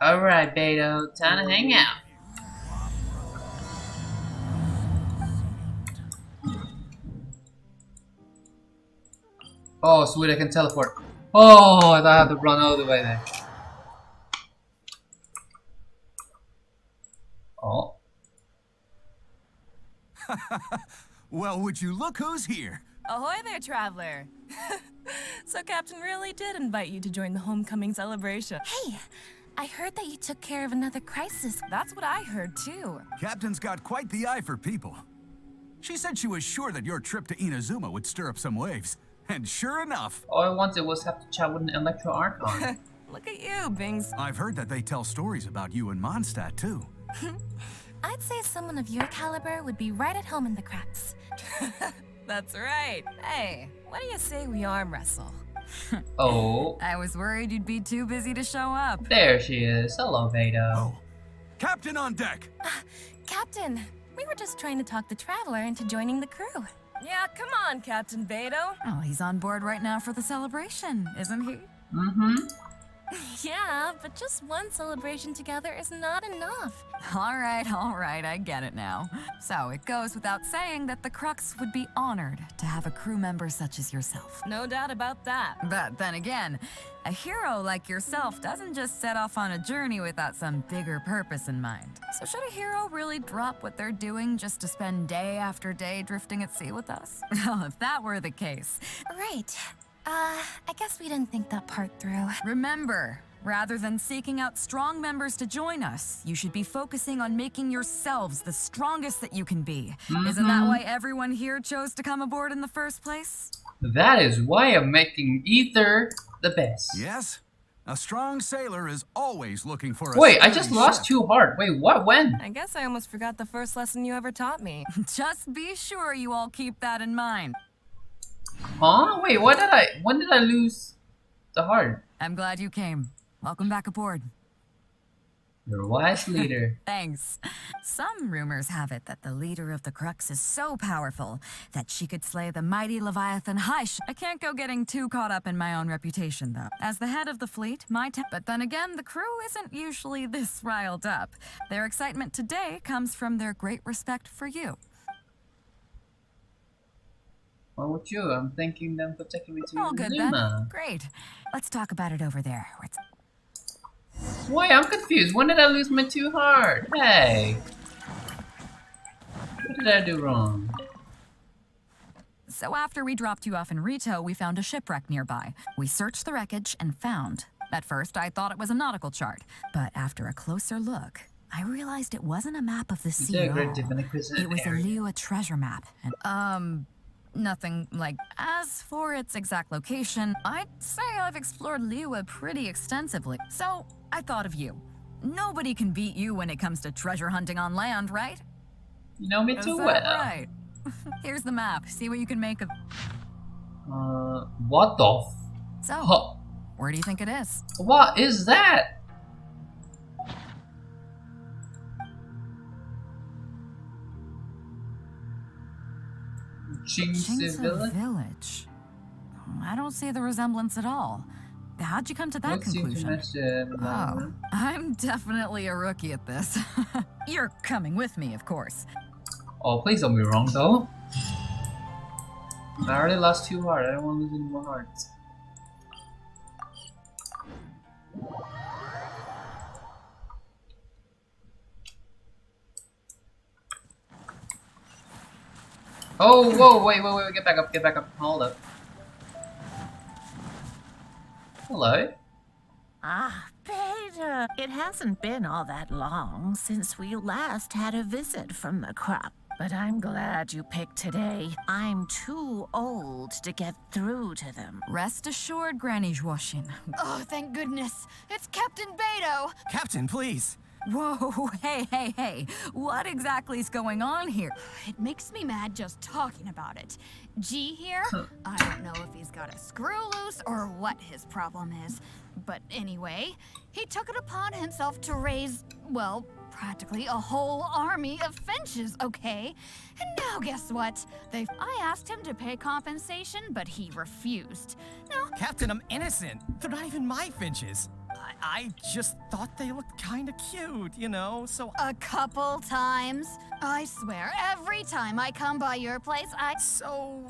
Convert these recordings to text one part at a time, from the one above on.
Alright, Beidou, time to hang out. Oh, sweet, I can teleport. Oh, I have to run all the way there. Oh. Well, would you look who's here? Ahoy there, traveler. So Captain really did invite you to join the homecoming celebration. Hey, I heard that you took care of another crisis. That's what I heard too. Captain's got quite the eye for people. She said she was sure that your trip to Inazuma would stir up some waves. And sure enough... All I wanted was have to chat with an Electro Archon. Look at you, Bings. I've heard that they tell stories about you in Mondstadt, too. I'd say someone of your caliber would be right at home in the cracks. That's right. Hey, what do you say we arm wrestle? Oh. I was worried you'd be too busy to show up. There she is. Hello, Beidou. Oh. Captain on deck! Captain, we were just trying to talk the traveler into joining the crew. Yeah, come on, Captain Beidou. Oh, he's on board right now for the celebration, isn't he? Mm-hmm. Yeah, but just one celebration together is not enough. All right, I get it now. So it goes without saying that the Crux would be honored to have a crew member such as yourself. No doubt about that. But then again, a hero like yourself doesn't just set off on a journey without some bigger purpose in mind. So should a hero really drop what they're doing just to spend day after day drifting at sea with us? Well, if that were the case... Right. I guess we didn't think that part through. Remember, rather than seeking out strong members to join us, you should be focusing on making yourselves the strongest that you can be. Isn't that why everyone here chose to come aboard in the first place? That is why I'm making Ether the best. Yes? A strong sailor is always looking for a... Wait, I sturdy just lost ship. 2 heart. Wait, what? When? I guess I almost forgot the first lesson you ever taught me. Just be sure you all keep that in mind. Huh? Wait, when did I lose the heart? I'm glad you came. Welcome back aboard. You're a wise leader. Thanks. Some rumors have it that the leader of the Crux is so powerful that she could slay the mighty Leviathan Hysh. I can't go getting too caught up in my own reputation, though. As the head of the fleet, but then again, the crew isn't usually this riled up. Their excitement today comes from their great respect for you. What would you? I'm thanking them for taking me to All good Inazuma. then. Great. Let's talk about it over there. Wait, I'm confused. When did I lose my 2 heart? Hey. What did I do wrong? So after we dropped you off in Rito, we found a shipwreck nearby. We searched the wreckage and found... At first, I thought it was a nautical chart. But after a closer look, I realized it wasn't a map of the sea did a at great all. job in the quiz It was a area. Liyue treasure map. And, nothing like... As for its exact location, I'd say I've explored Liyue pretty extensively. So, I thought of you. Nobody can beat you when it comes to treasure hunting on land, right? You know me Is too that well. right? Here's the map. See what you can make of... What the So, Huh. where do you think it is? What is that? Chingse Village? Village? I don't see the resemblance at all. How'd you come to that conclusion? Oh, I'm definitely a rookie at this. You're coming with me, of course. Oh, please don't be wrong though. I already lost 2 hearts. I don't want to lose any more hearts. Oh, whoa, wait, get back up, hold up. Hello? Ah, Beidou. It hasn't been all that long since we last had a visit from the crop. But I'm glad you picked today. I'm too old to get through to them. Rest assured, Granny Zhuoshin. Oh, thank goodness. It's Captain Beidou. Captain, please. Whoa, hey. What exactly is going on here? It makes me mad just talking about it. G here, I don't know if he's got a screw loose or what his problem is. But anyway, he took it upon himself to raise, well, practically a whole army of finches, okay? And now guess what? I asked him to pay compensation, but he refused. Now, Captain, I'm innocent. They're not even my finches. I just thought they looked kind of cute, you know, so... A couple times. I swear, every time I come by your place, So,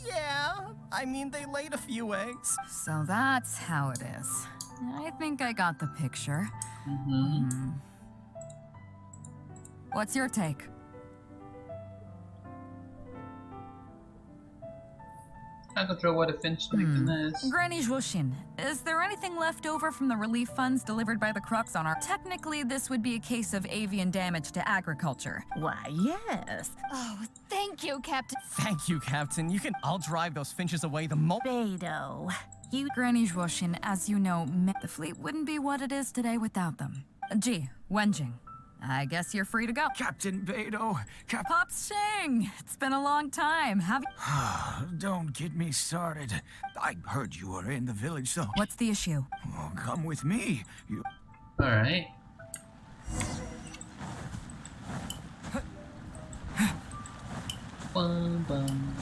yeah, I mean, they laid a few eggs. So that's how it is. I think I got the picture. What's your take? I can throw what a finch to make the mess. Granny Zhuoshin, is there anything left over from the relief funds delivered by the Crux on our... Technically, this would be a case of avian damage to agriculture. Why, yes. Oh, thank you, Captain. Thank you, Captain. I'll drive those finches away the moment... Beidou, you... Granny Zhuoshin, as you know, the fleet wouldn't be what it is today without them. Gee, Wenjing, I guess you're free to go. Captain Beidou, Pops Shing, it's been a long time. Have you... Don't get me started. I heard you were in the village, so... What's the issue? Oh, come with me. You... Alright. Bum, bum.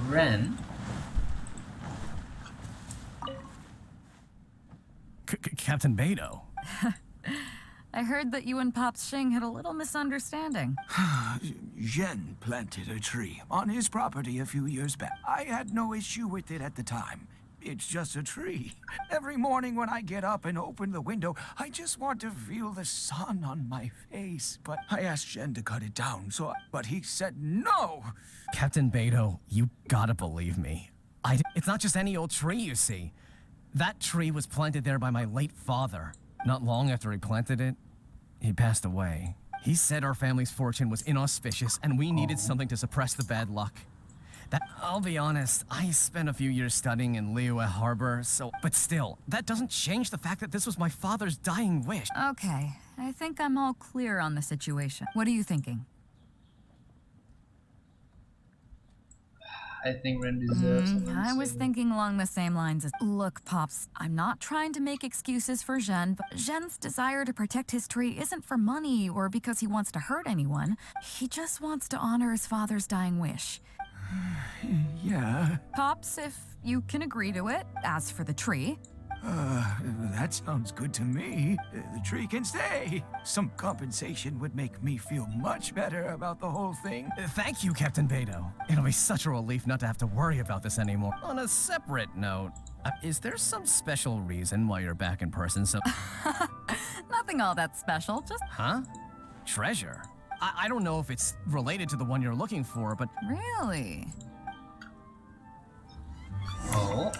Ren? Captain Beidou. I heard that you and Pops Shing had a little misunderstanding. Zhen planted a tree on his property a few years back. I had no issue with it at the time. It's just a tree. Every morning when I get up and open the window, I just want to feel the sun on my face. But I asked Zhen to cut it down, but he said no! Captain Beidou, you gotta believe me. It's not just any old tree, you see. That tree was planted there by my late father. Not long after he planted it, he passed away. He said our family's fortune was inauspicious and we needed something to suppress the bad luck. I'll be honest, I spent a few years studying in Liyue Harbor, but still, that doesn't change the fact that this was my father's dying wish. Okay, I think I'm all clear on the situation. What are you thinking? I think Ren deserves something. I was thinking along the same lines as... Look, Pops, I'm not trying to make excuses for Zhen, but Zhen's desire to protect his tree isn't for money or because he wants to hurt anyone. He just wants to honor his father's dying wish. Yeah. Pops, if you can agree to it, as for the tree... That sounds good to me. The tree can stay. Some compensation would make me feel much better about the whole thing. Thank you, Captain Beidou. It'll be such a relief not to have to worry about this anymore. On a separate note, is there some special reason why you're back in person so... Nothing all that special, just... Huh? Treasure? I don't know if it's related to the one you're looking for, but... Really? Oh.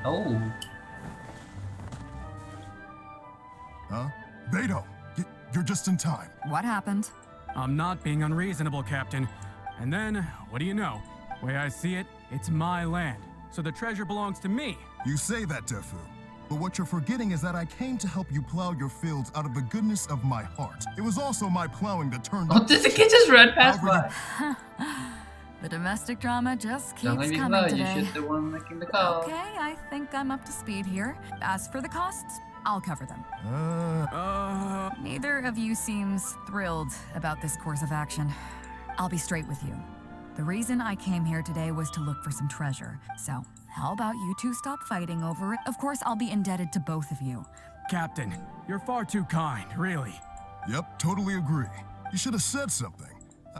Oh. Huh? Beidou, you're just in time. What happened? I'm not being unreasonable, Captain. And then, what do you know? Way I see it, it's my land. So the treasure belongs to me. You say that, Defu. But what you're forgetting is that I came to help you plow your fields out of the goodness of my heart. It was also my plowing that turned Oh, did the kid just run past by? The domestic drama just keeps Don't coming you today. should the one making the call. Okay, I think I'm up to speed here. As for the costs, I'll cover them. Neither of you seems thrilled about this course of action. I'll be straight with you. The reason I came here today was to look for some treasure. So, how about you two stop fighting over it? Of course, I'll be indebted to both of you. Captain, you're far too kind, really. Yep, totally agree. You should have said something.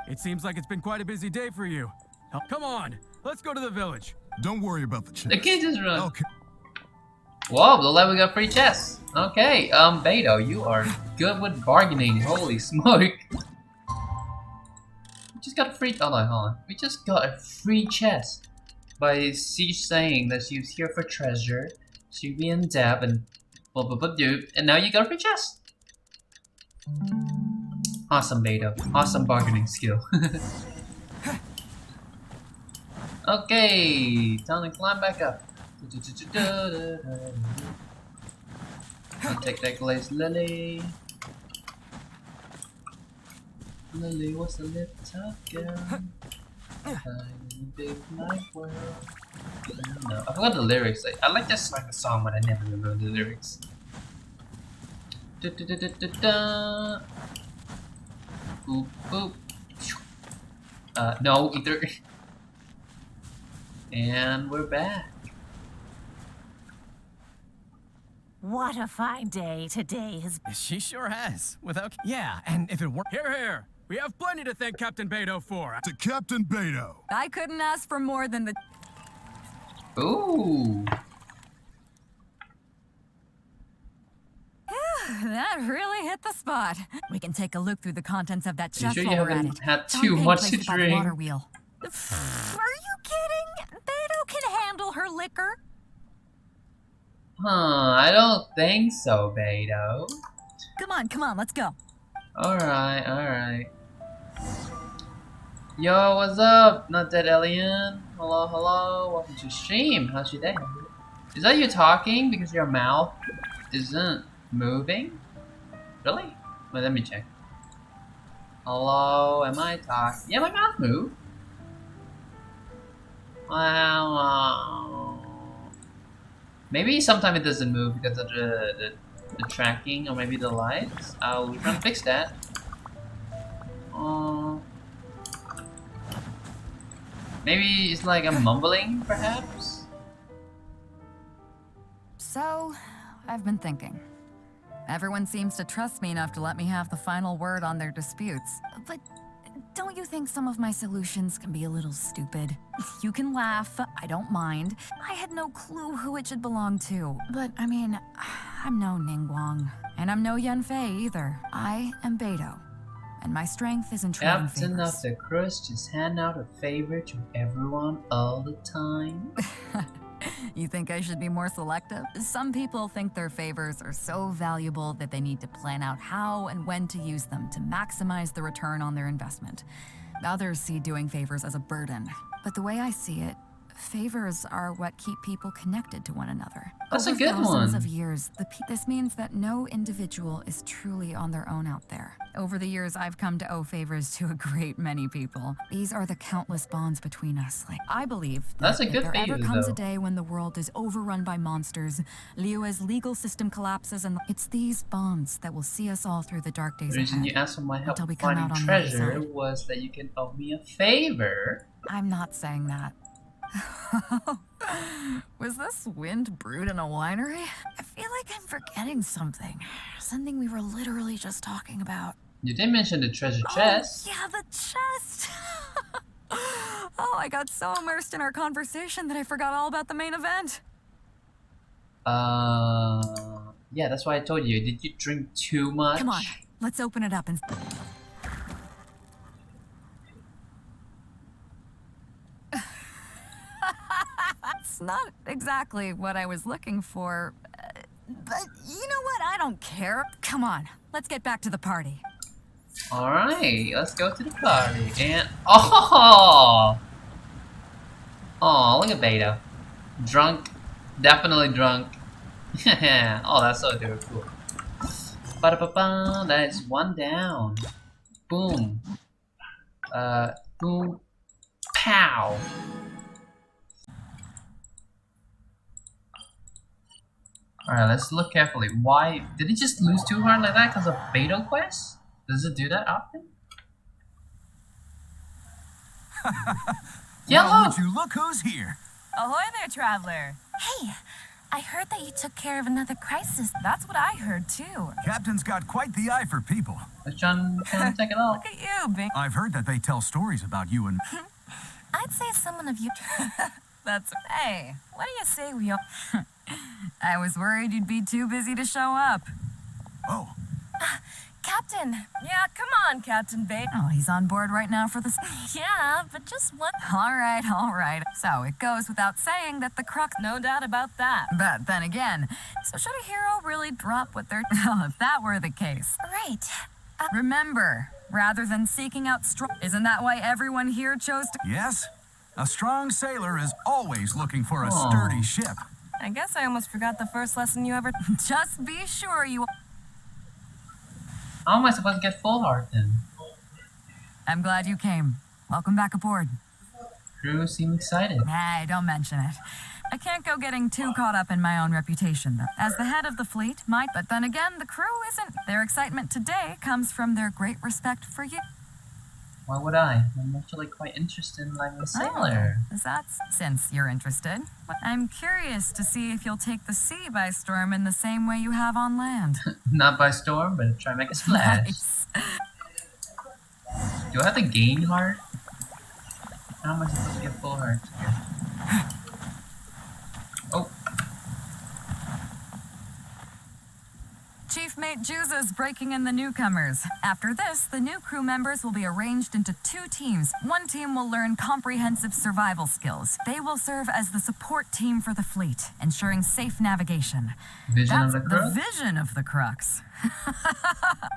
It seems like it's been quite a busy day for you. Come on, let's go to the village. Don't worry about the chest. The kid just run. Okay. Whoa, the level got free chests. Okay, Beidou, you are good with bargaining. Holy smoke. We just got a free... Oh, no, hold on. We just got a free chest by Siege saying that she was here for treasure. She'd be in debt and blah blah blah dude. And now you got a free chest. Awesome, Beidou. Awesome bargaining skill. Okay, time to climb back up. I'll take that glazed lily. Lily was a little tough girl. In a big night world. No, I forgot the lyrics. I like just like the song, but I never remember the lyrics. Da, da, da, da, da, da. Boop, boop. No, either. And we're back. What a fine day today has been. She sure has. Without. Yeah, and if it weren't. Here. We have plenty to thank Captain Beidou for. To Captain Beidou. I couldn't ask for more than the. Ooh. That really hit the spot. We can take a look through the contents of that You chest sure you while we're at haven't it. had It's on too pink much to placed by the drink? water wheel. Are you kidding? Beidou can handle her liquor. Huh, I don't think so, Beidou. Come on, let's go. Alright. Yo, what's up? Not dead alien. Hello. Welcome to stream. How's your day? Is that you talking because your mouth isn't moving? Really? Wait, let me check. Hello, am I talking? Yeah, my mouth moved. Wow. Maybe sometimes it doesn't move because of the tracking or maybe the lights. I'll try to fix that. Maybe it's like I'm mumbling, perhaps? So, I've been thinking. Everyone seems to trust me enough to let me have the final word on their disputes. But don't you think some of my solutions can be a little stupid? You can laugh, I don't mind. I had no clue who it should belong to. But, I mean, I'm no Ningguang. And I'm no Yanfei either. I am Beidou. And my strength is in trading Captain favors. of the Crust just hand out a favor to everyone all the time. You think I should be more selective? Some people think their favors are so valuable that they need to plan out how and when to use them to maximize the return on their investment. Others see doing favors as a burden. But the way I see it, favors are what keep people connected to one another. That's a Over good thousands one. of years, this means that no individual is truly on their own out there. Over the years, I've come to owe favors to a great many people. These are the countless bonds between us. Like, I believe that That's a if good there ever favor, comes though. a day when the world is overrun by monsters, Liyue's legal system collapses, and it's these bonds that will see us all through the dark days The reason ahead. you asked for my help Until we come finding out on the other treasure side. was that you can owe me a favor. I'm not saying that. Was this wind brewed in a winery? I feel like I'm forgetting something. Something we were literally just talking about. You did mention the treasure chest. Oh, yeah, the chest! Oh, I got so immersed in our conversation that I forgot all about the main event. Yeah, that's why I told you. Did you drink too much? Come on, let's open it up and... That's not exactly what I was looking for. But you know what? I don't care. Come on, let's get back to the party. Alright, let's go to the party. And oh, look at Beidou. Drunk. Definitely drunk. Oh, that's so dude cool. Ba-da-ba-ba, that is one down. Boom. Boom. Pow. Alright, let's look carefully. Why did he just lose too hard like that because of Beidou quest? Does it do that often? Well, would you look who's here? Ahoy there, traveler. Hey, I heard that you took care of another crisis. That's what I heard, too. Captain's got quite the eye for people. Let's try and take it off. Look at you, Bing. I've heard that they tell stories about you and... I'd say someone of you. That's... Hey, what do you say we all... I was worried you'd be too busy to show up. Oh, Captain. Yeah, come on, Captain Beidou. Oh, he's on board right now for this. Yeah, but just one. All right. So it goes without saying that the crux. No doubt about that. But then again, so should a hero really drop what they're? Well, if that were the case. Right. Remember, rather than seeking out isn't that why everyone here chose to? yes? A strong sailor is always looking for a sturdy ship. I guess I almost forgot the first lesson you ever... Just be sure you. How am I supposed to get full heart then? I'm glad you came. Welcome back aboard. Crew seem excited. Hey, don't mention it. I can't go getting too caught up in my own reputation, though. As the head of the fleet, but then again, the crew isn't. Their excitement today comes from their great respect for you. Why would I? I'm actually quite interested in life as a sailor. Is that since you're interested? I'm curious to see if you'll take the sea by storm in the same way you have on land. Not by storm, but try to make a splash. Nice. Do I have to gain heart? How am I supposed to get full heart? Oh. Chief Mate Juza's breaking in the newcomers. After this, the new crew members will be arranged into 2 teams. One team will learn comprehensive survival skills. They will serve as the support team for the fleet, ensuring safe navigation. Vision That's of the the crux? vision of the crux.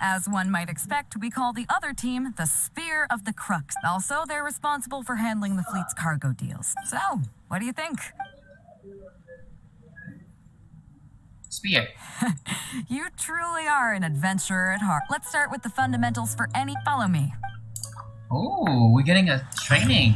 As one might expect, we call the other team the Spear of the Crux. Also, they're responsible for handling the fleet's cargo deals. So, what do you think? Spear. You truly are an adventurer at heart. Let's start with the fundamentals for any. Follow me. Oh, we're getting a training.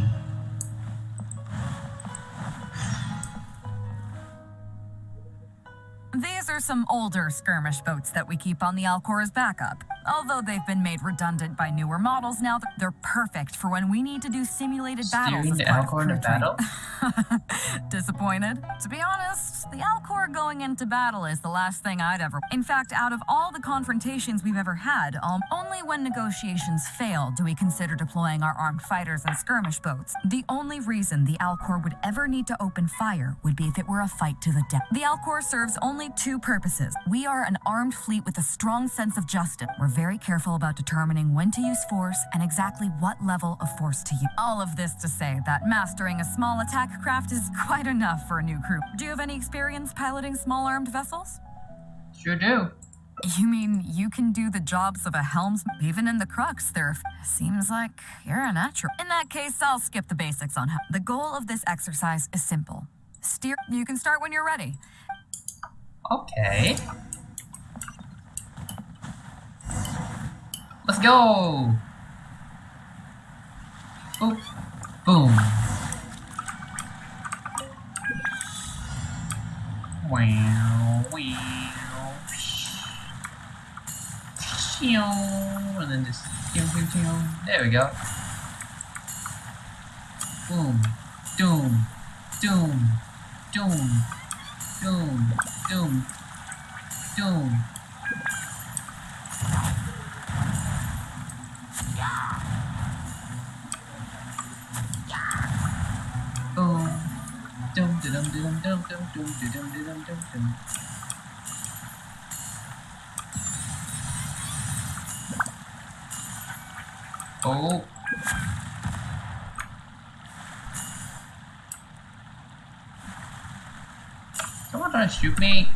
These are some older skirmish boats that we keep on the Alcor as backup. Although they've been made redundant by newer models now, they're perfect for when we need to do simulated battles Steering as the part of Alcor in a crew training. battle? Disappointed? To be honest, the Alcor going into battle is the last thing I'd ever... In fact, out of all the confrontations we've ever had, only when negotiations fail do we consider deploying our armed fighters and skirmish boats. The only reason the Alcor would ever need to open fire would be if it were a fight to the death. The Alcor serves only 2 purposes. We are an armed fleet with a strong sense of justice. We're very careful about determining when to use force and exactly what level of force to use. All of this to say that mastering a small attack craft is quite enough for a new crew. Do you have any experience piloting small armed vessels? Sure do. You mean you can do the jobs of a helmsman? Even in the crux, seems like you're a natural. In that case, I'll skip the basics on how. The goal of this exercise is simple. Steer. You can start when you're ready. Okay. Let's go! Boop. Boom. Wow. Wow. And then just... There we go. Boom. Doom. Doom. Doom. Doom. Doom. Doom. Boom. Dum dum dum dum dum dum dum dum dum dum dum. Oh. Someone trying to shoot me?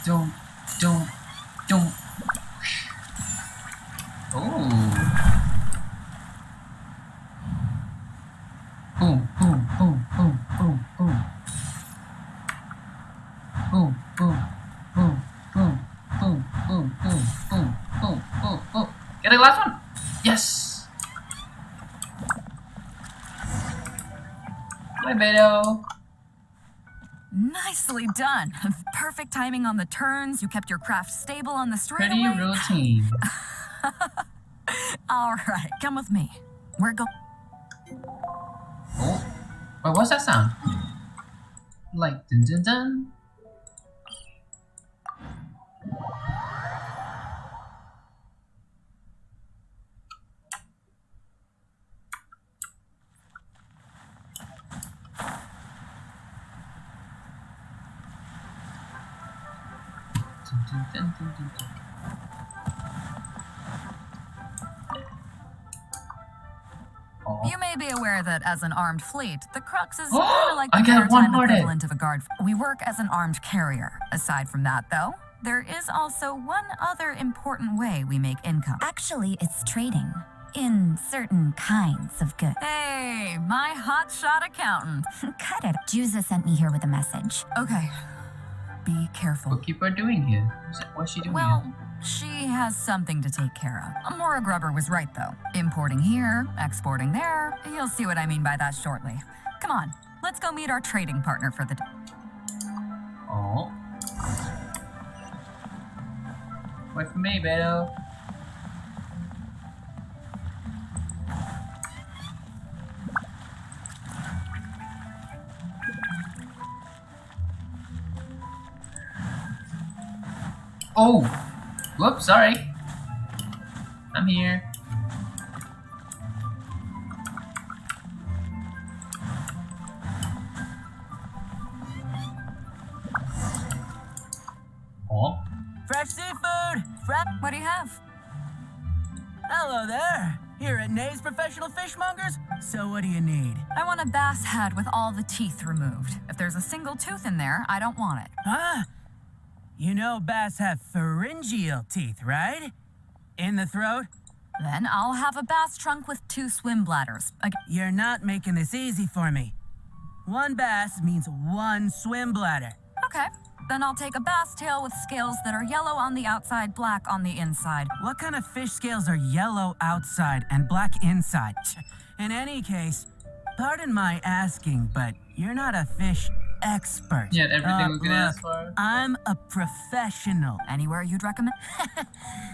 Don't. Oh. Boom, boom, boom, boom, boom, boom. Boom, boom, boom, boom, boom, boom, boom, boom, boom, boom, boom. Get the last one! Yes! Hi, Beidou. Nicely done. Perfect timing on the turns. You kept your craft stable on the straightaway. Pretty routine. All right, come with me. We're go. Oh. Wait, what's that sound? Like dun dun dun. Dun, dun, dun, dun, dun. You may be aware that as an armed fleet, the Crux is Oh, kind of like the I got maritime one-hearted. equivalent of a guard. We work as an armed carrier. Aside from that, though, there is also one other important way we make income. Actually, it's trading. In certain kinds of goods. Hey, my hotshot accountant. Cut it. Juza sent me here with a message. Okay, be careful. What keep her doing here? What's she doing Well, here? She has something to take care of. Amora Grubber was right, though. Importing here, exporting there. You'll see what I mean by that shortly. Come on, let's go meet our trading partner for the day. Oh. Wait for me, Beidou. Oh! Whoops, sorry. I'm here. Oh. Fresh seafood! What do you have? Hello there! Here at Nay's Professional Fishmongers. So what do you need? I want a bass head with all the teeth removed. If there's a single tooth in there, I don't want it. Huh? You know bass have pharyngeal teeth, right? In the throat? Then I'll have a bass trunk with 2 swim bladders. You're not making this easy for me. 1 bass means 1 swim bladder. Okay. Then I'll take a bass tail with scales that are yellow on the outside, black on the inside. What kind of fish scales are yellow outside and black inside? In any case, pardon my asking, but you're not a fish expert. Yeah, everything we can ask for. I'm a professional. Anywhere you'd recommend?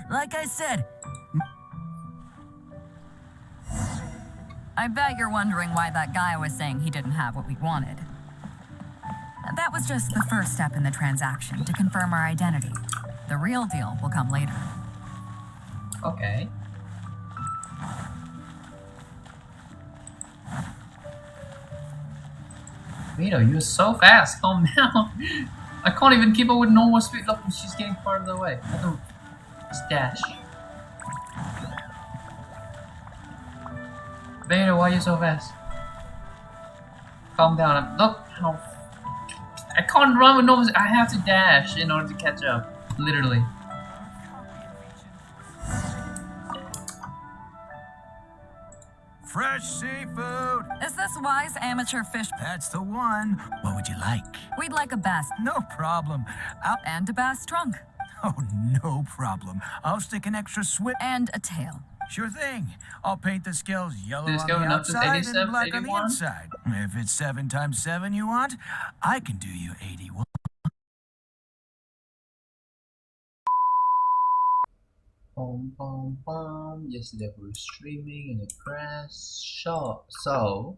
Like I said, I bet you're wondering why that guy was saying he didn't have what we wanted. That was just the first step in the transaction to confirm our identity. The real deal will come later. Okay. Beidou, you're so fast. Calm down. I can't even keep up with normal speed. Look, she's getting farther away. I don't. Stash. Beidou, why are you so fast? Calm down. Look how. I can't run with normal. I have to dash in order to catch up. Literally. Fresh seafood! Is this wise amateur fish? That's the one. What would you like? We'd like a bass. No problem. And a bass trunk. Oh, no problem. I'll stick an extra swim. And a tail. Sure thing. I'll paint the scales yellow This on going the up to outside 87, and black on 81? the inside. If it's 7 times 7 you want, I can do you 81. Boom, boom, boom. Yesterday we were streaming and it crashed. So,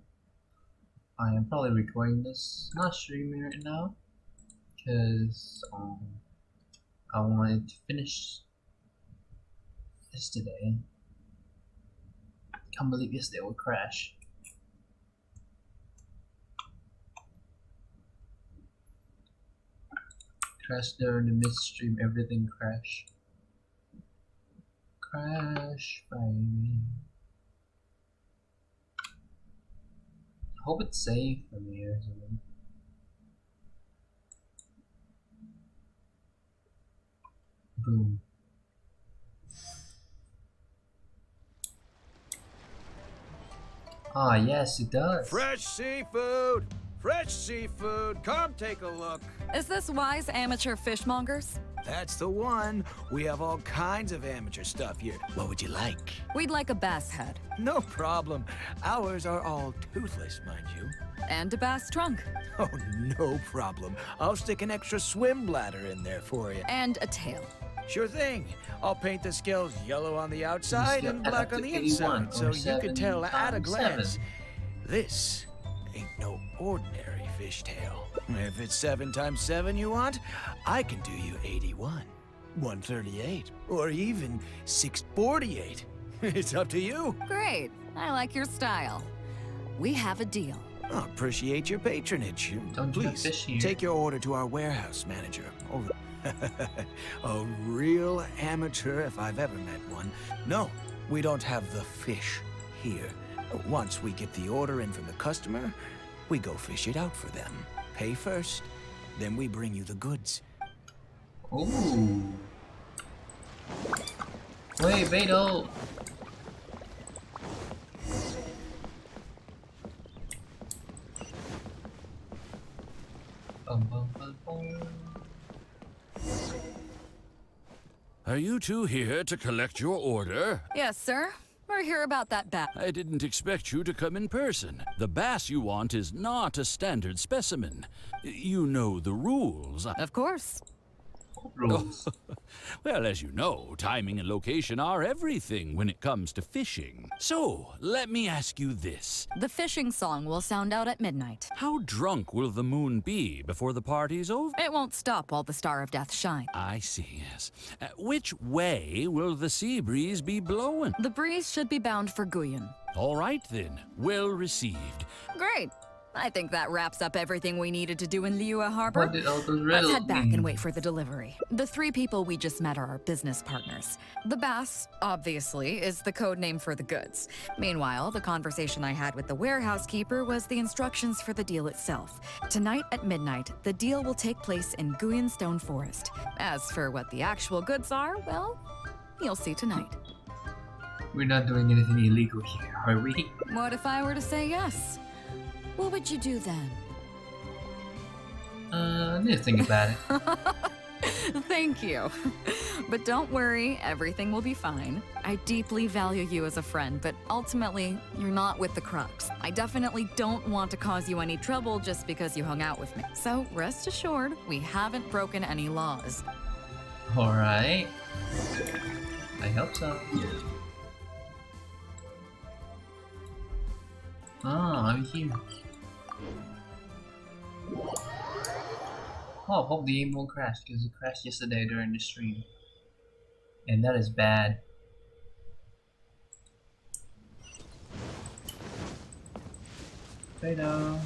I am probably recording this, not streaming right now, because I wanted to finish yesterday. Can't believe yesterday would crash. Crashed during the midstream, everything crashed. Crash, baby. I hope it's safe for me or something. Boom. Ah, yes, it does. Fresh seafood! Fresh seafood! Come take a look. Is this wise amateur fishmongers? That's the one. We have all kinds of amateur stuff here. What would you like? We'd like a bass head. No problem. Ours are all toothless, mind you. And a bass trunk. Oh, no problem. I'll stick an extra swim bladder in there for you. And a tail. Sure thing. I'll paint the scales yellow on the outside and black on the 81 inside, so you can tell at a times glance. 7. This ain't no ordinary fishtail. If it's 7 times 7 you want, I can do you 81, 138, or even 648. It's up to you. Great. I like your style. We have a deal. I appreciate your patronage. Please take your order to our warehouse manager. A real amateur if I've ever met one. No, we don't have the fish here. Once we get the order in from the customer, we go fish it out for them. Pay first, then we bring you the goods. Ooh. Wait, Beidou. Bum, bum, bum, bum. Are you two here to collect your order? Yes, sir. We're here about that bat. I didn't expect you to come in person. The bass you want is not a standard specimen. You know the rules. Of course. Rules. Well, as you know, timing and location are everything when it comes to fishing. So, let me ask you this. The fishing song will sound out at midnight. How drunk will the moon be before the party's over? It won't stop while the Star of Death shines. I see, yes. Which way will the sea breeze be blowing? The breeze should be bound for Guyan. All right, then. Well received. Great. I think that wraps up everything we needed to do in Liyue Harbor. What did all those Let's riddles head back mean? and wait for the delivery. The 3 people we just met are our business partners. The bass, obviously, is the code name for the goods. Meanwhile, the conversation I had with the warehouse keeper was the instructions for the deal itself. Tonight at midnight, the deal will take place in Guyan Stone Forest. As for what the actual goods are, well, you'll see tonight. We're not doing anything illegal here, are we? What if I were to say yes? What would you do then? I need to think about it. Thank you. But don't worry, everything will be fine. I deeply value you as a friend, but ultimately, you're not with the Crux. I definitely don't want to cause you any trouble just because you hung out with me. So rest assured, we haven't broken any laws. Alright. I hope so. Ah, I'm here. Oh, hope the game won't crash because it crashed yesterday during the stream. And that is bad. Beidou.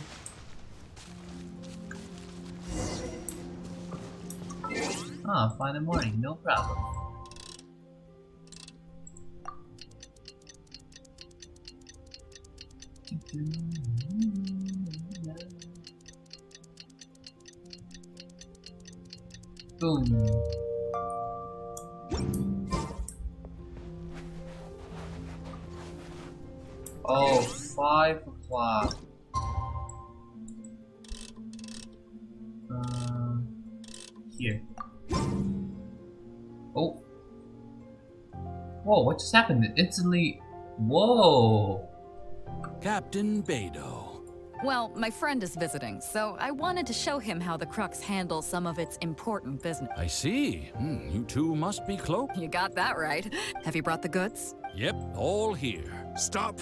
Ah, fine in the morning, no problem. Boom. Oh, 5 o'clock. Here. Oh. Whoa, what just happened? It instantly. Whoa. Captain Beidou. Well, my friend is visiting, so I wanted to show him how the Crux handles some of its important business. I see. You two must be close. You got that right. Have you brought the goods? Yep, all here. Stop!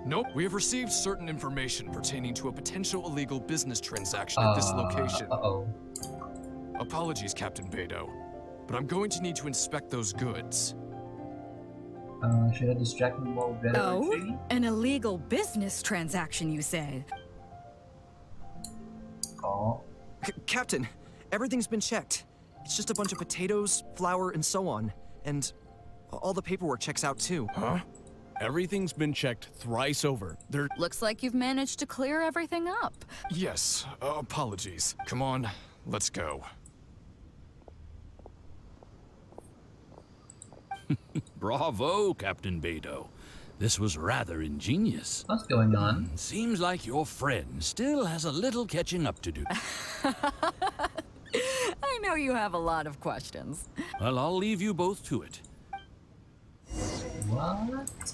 Nope, we have received certain information pertaining to a potential illegal business transaction at this location. Uh-oh. Apologies, Captain Beidou, but I'm going to need to inspect those goods. Should I distract him while better? Oh, an illegal business transaction, you say? Oh. Captain, everything's been checked. It's just a bunch of potatoes, flour, and so on. And all the paperwork checks out too. Huh? Everything's been checked thrice over. Looks like you've managed to clear everything up. Yes, apologies. Come on, let's go. Bravo, Captain Beidou. This was rather ingenious. What's going on? Seems like your friend still has a little catching up to do. I know you have a lot of questions. Well, I'll leave you both to it. What?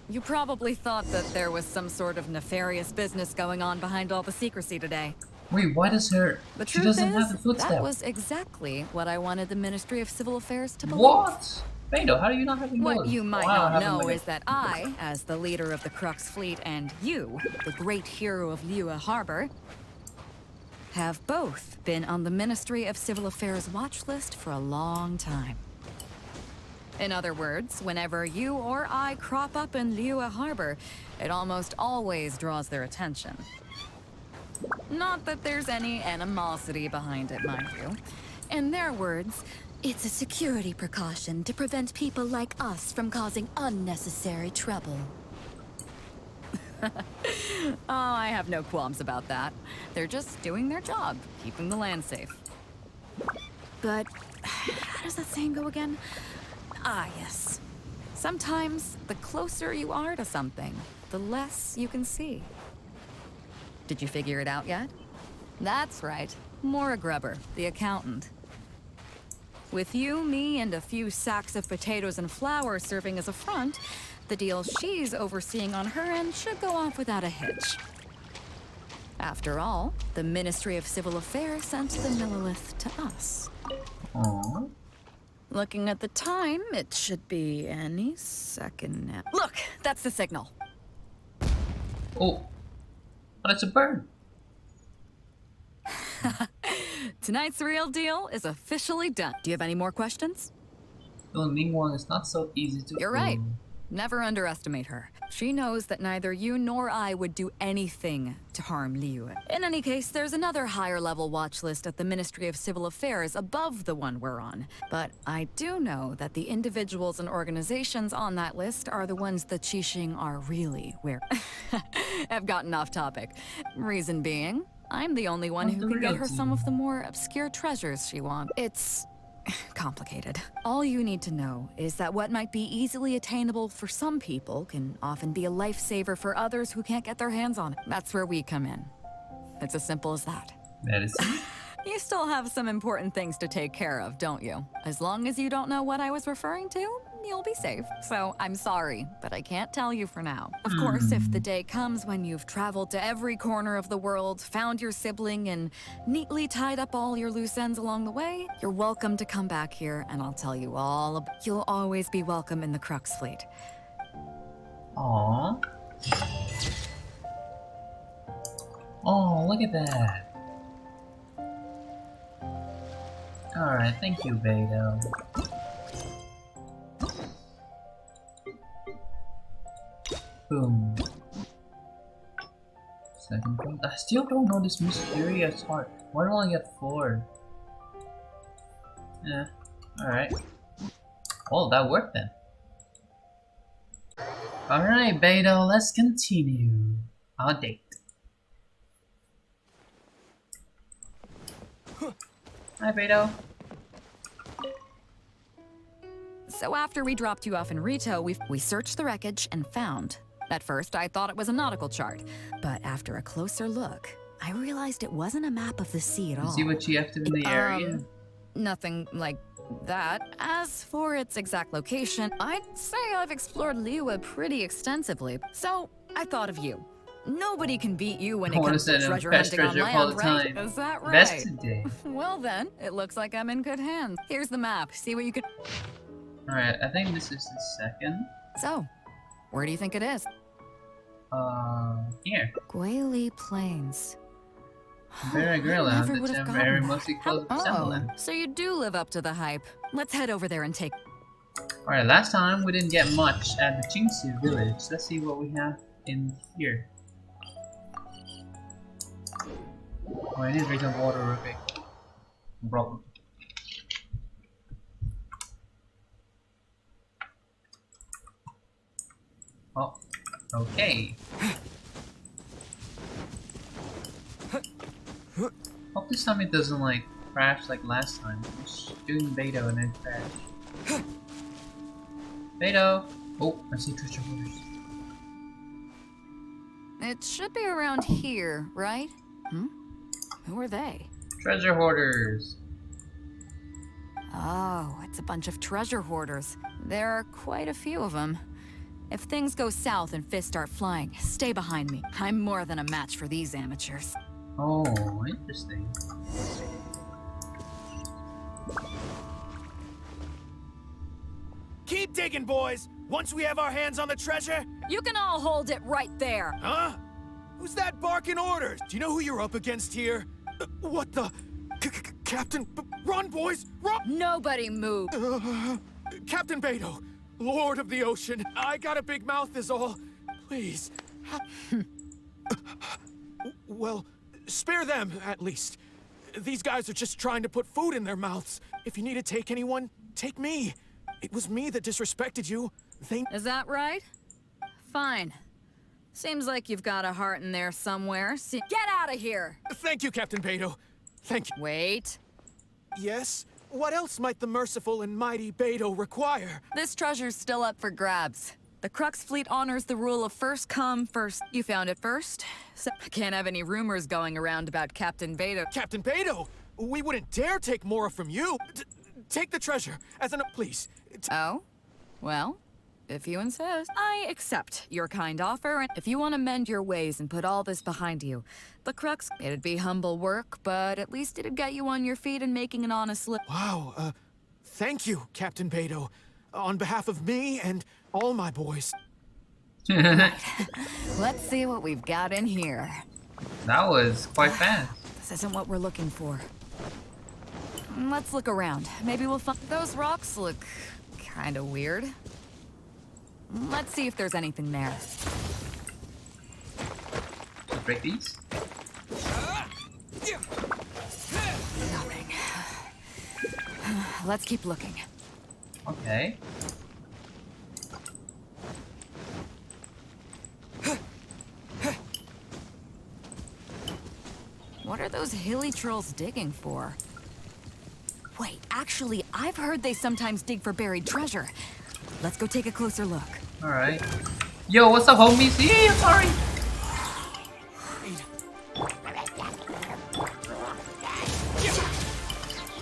You probably thought that there was some sort of nefarious business going on behind all the secrecy today. Wait, why does her... The she truth doesn't is, have the footsteps. that was exactly what I wanted the Ministry of Civil Affairs to believe. What? Beidou, how do you not have What those? you might Why not don't I have know them is that I, as the leader of the Crux fleet, and you, the great hero of Liyue Harbor, have both been on the Ministry of Civil Affairs watch list for a long time. In other words, whenever you or I crop up in Liyue Harbor, it almost always draws their attention. Not that there's any animosity behind it, mind you. In their words, it's a security precaution to prevent people like us from causing unnecessary trouble. Oh, I have no qualms about that. They're just doing their job, keeping the land safe. But how does that saying go again? Ah, yes. Sometimes the closer you are to something, the less you can see. Did you figure it out yet? That's right. Maura Grubber, the accountant. With you, me, and a few sacks of potatoes and flour serving as a front, the deal she's overseeing on her end should go off without a hitch. After all, the Ministry of Civil Affairs sent the Millilith to us. Aww. Looking at the time, it should be any second now. Look, that's the signal. Oh, but it's a bird. Tonight's real deal is officially done. Do you have any more questions? Filming one is not so easy to You're right. Never underestimate her. She knows that neither you nor I would do anything to harm Liu. In any case, there's another higher level watch list at the Ministry of Civil Affairs above the one we're on. But I do know that the individuals and organizations on that list are the ones the Qixing are really where. I've gotten off topic. Reason being, I'm the only one who can get her some of the more obscure treasures she wants. It's complicated. All you need to know is that what might be easily attainable for some people can often be a lifesaver for others who can't get their hands on it. That's where we come in. It's as simple as that. Medicine? You still have some important things to take care of, don't you? As long as you don't know what I was referring to, you'll be safe. So I'm sorry, but I can't tell you for now. Of course, if the day comes when you've traveled to every corner of the world, found your sibling, and neatly tied up all your loose ends along the way, you're welcome to come back here and I'll tell you all about. You'll always be welcome in the Crux Fleet. Aww. Oh, look at that. Alright, thank you, Beidou. Boom. Second point. I still don't know this mysterious part. Why do I get 4? Yeah, alright. Oh, that worked then. Alright, Beidou, let's continue our date. Hi, Beidou. So after we dropped you off in Rito, we searched the wreckage and found. At first, I thought it was a nautical chart, but after a closer look, I realized it wasn't a map of the sea at all. See what you have to in the area? Nothing like that. As for its exact location, I'd say I've explored Liu pretty extensively, so I thought of you. Nobody can beat you when it comes to treasure hunting on land, right? Is that right? Best today. Well then, it looks like I'm in good hands. Here's the map. See what you can... Alright, I think this is the second. So, where do you think it is? Here. Guili Plains. Very gorilla, the very mostly close resemblance. So you do live up to the hype. Let's head over there and take... Alright, last time we didn't get much at the Jingsu village. Let's see what we have in here. Oh, I need to drink some water real quick. No problem. Oh, okay. Hope this time it doesn't like crash like last time. Just doing Beidou and then crash. Beidou! Oh, I see treasure hoarders. It should be around here, right? Who are they? Treasure hoarders! Oh, it's a bunch of treasure hoarders. There are quite a few of them. If things go south and fists start flying, stay behind me. I'm more than a match for these amateurs. Oh, interesting. Keep digging, boys! Once we have our hands on the treasure... You can all hold it right there! Huh? Who's that barking orders? Do you know who you're up against here? What the... Captain... Run, boys! Run! Nobody move! Captain Beidou, Lord of the Ocean, I got a big mouth is all. Please. Well, spare them, at least. These guys are just trying to put food in their mouths. If you need to take anyone, take me. It was me that disrespected you. Is that right? Fine. Seems like you've got a heart in there somewhere. Get out of here! Thank you, Captain Beidou. Thank you. Wait. Yes? What else might the merciful and mighty Beidou require? This treasure's still up for grabs. The Crux Fleet honors the rule of first come, first... You found it first? So I can't have any rumors going around about Captain Beidou. Captain Beidou? We wouldn't dare take more from you. Take the treasure as an please. Oh? Well, if you insist. I accept your kind offer, and if you want to mend your ways and put all this behind you. The crux, it'd be humble work, but at least it'd get you on your feet and making an honest living. Wow, thank you, Captain Beidou. On behalf of me and all my boys. Right. Let's see what we've got in here. That was quite fast. This isn't what we're looking for. Let's look around. Maybe we'll find... Those rocks look kind of weird. Let's see if there's anything there. Break these? Nothing. Let's keep looking. Okay. What are those hilly trolls digging for? Wait, actually, I've heard they sometimes dig for buried treasure. Let's go take a closer look. Alright. Yo, what's up, homies? Yeah, I'm sorry.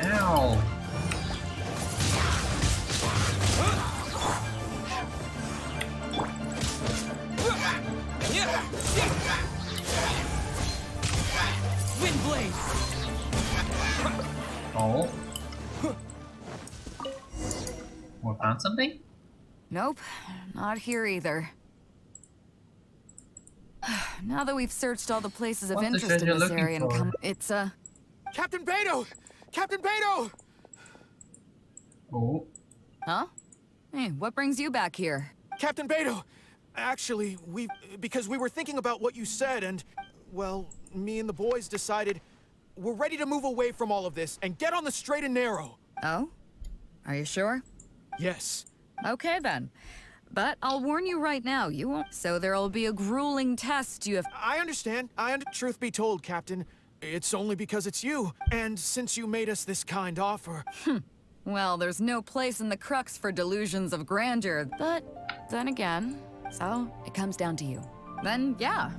Ow. Wind blade. Oh. We found something? Nope, not here either. Now that we've searched all the places of What's the interest in treasure this looking area and for? come, it's Captain Beidou! Captain Beidou! Oh. Huh? Hey, what brings you back here? Captain Beidou! Actually, because we were thinking about what you said and, well, me and the boys decided we're ready to move away from all of this and get on the straight and narrow. Oh? Are you sure? Yes. Okay then. But I'll warn you right now, you won't. So there'll be a grueling test you have. I understand. Truth be told, Captain, it's only because it's you. And since you made us this kind offer. Well, there's no place in the crux for delusions of grandeur. But then again, so it comes down to you. Then, yeah,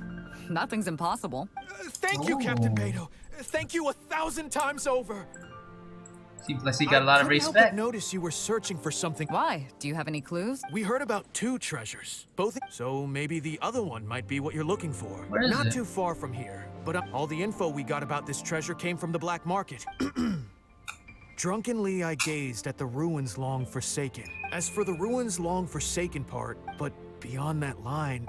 nothing's impossible. Thank you, Captain Beidou. Thank you 1,000 times over. Seems like you got a lot of I couldn't help respect. but notice you were searching for something. Why? Do you have any clues? We heard about 2 treasures, both. So maybe the other one might be what you're looking for. Where is Not it? too far from here, but all the info we got about this treasure came from the black market. Drunkenly, I gazed at the ruins long forsaken. As for the ruins long forsaken part, but beyond that line.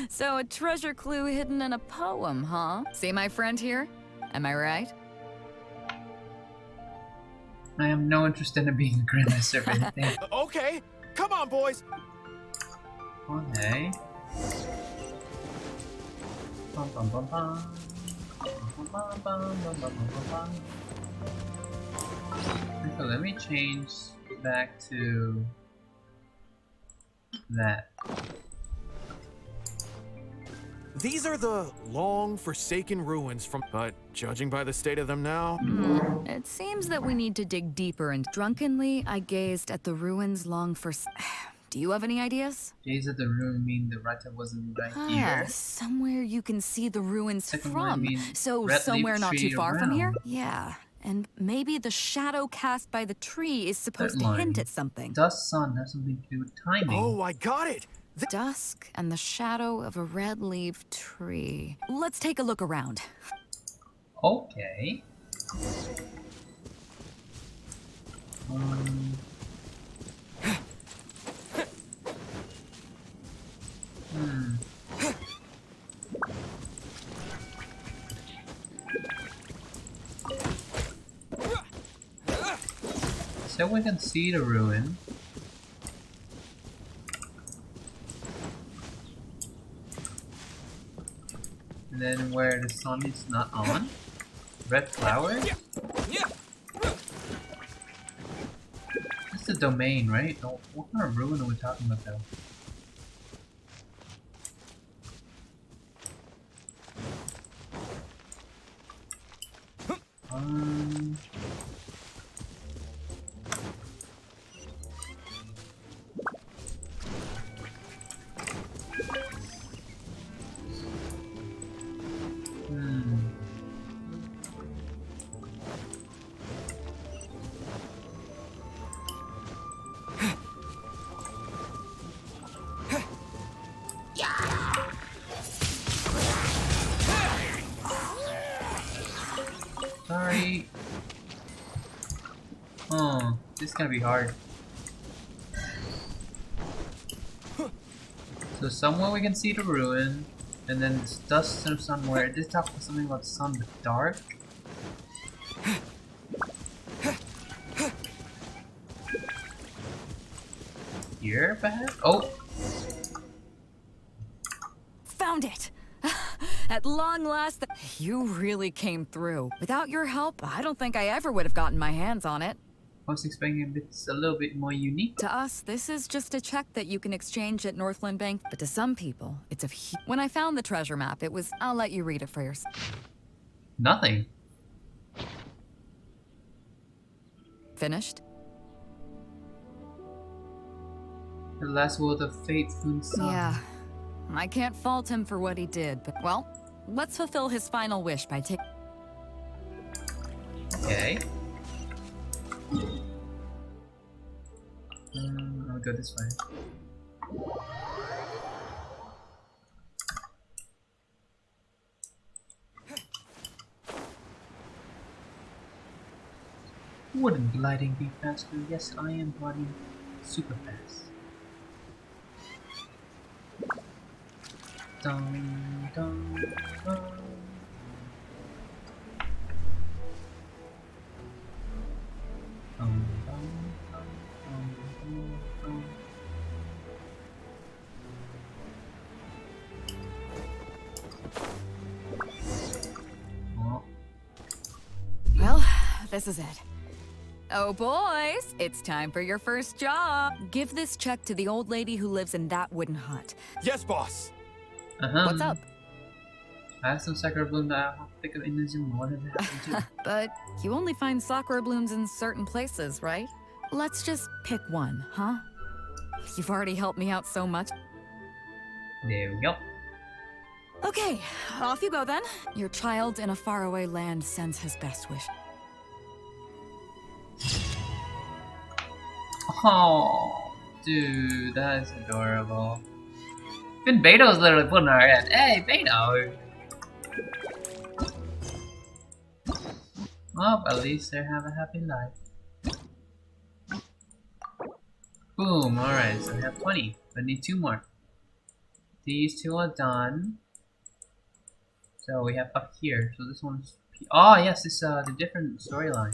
So a treasure clue hidden in a poem, huh? See my friend here? Am I right? I have no interest in being a grandmaster or anything. Okay, come on, boys. Okay. Bum, bum, bum, bum. Bum, bum, bum, bum, bum, bum, bum. So let me change back to that. These are the long forsaken ruins from, but judging by the state of them now. It seems that we need to dig deeper and drunkenly I gazed at the ruins long for. Do you have any ideas? Gaze at the ruin mean the writer wasn't right here. Somewhere you can see the ruins Second one from. means So red somewhere leaf not tree too far from here? around. Yeah. And maybe the shadow cast by the tree is supposed to line. hint at something. Dusk sun has something to do with timing. Oh, I got it. Dusk and the shadow of a red-leaved tree. Let's take a look around. Okay. So we can see the ruin. And then where the sun is not on, red flowers. It's the domain, right? Oh, what kind of ruin are we talking about though? Sorry. Oh, this is gonna be hard. So somewhere we can see the ruin, and then it's dust or somewhere. It did talk about something about sun but dark. Here, perhaps? Oh! Found it! At long last, you really came through. Without your help, I don't think I ever would have gotten my hands on it. I was expecting a little bit more unique. To us, this is just a check that you can exchange at Northland Bank, but to some people, it's a When I found the treasure map, it was... I'll let you read it for yourself. Nothing. Finished? The last word of faithful son. Yeah. I can't fault him for what he did, but, well, let's fulfill his final wish by taking... Okay. I'll go this way. Wouldn't gliding be faster? Yes, I am gliding super fast. Dun, dun, dun. Well, this is it. Oh, boys, it's time for your first job. Give this check to the old lady who lives in that wooden hut. Yes, boss. What's up? I have some sakura bloom that I'll pick up in the Zoom. What does it happen to? But you only find sakura blooms in certain places, right? Let's just pick one, huh? You've already helped me out so much. There we go. Okay, off you go then. Your child in a faraway land sends his best wish. Oh, dude, that is adorable. Even Beidou's literally putting her head. Hey, Beidou! Well, at least they have a happy life. Boom, alright, so we have 20. I need 2 more. These 2 are done. So we have up here. So this one's... Oh, yes, it's the different storyline.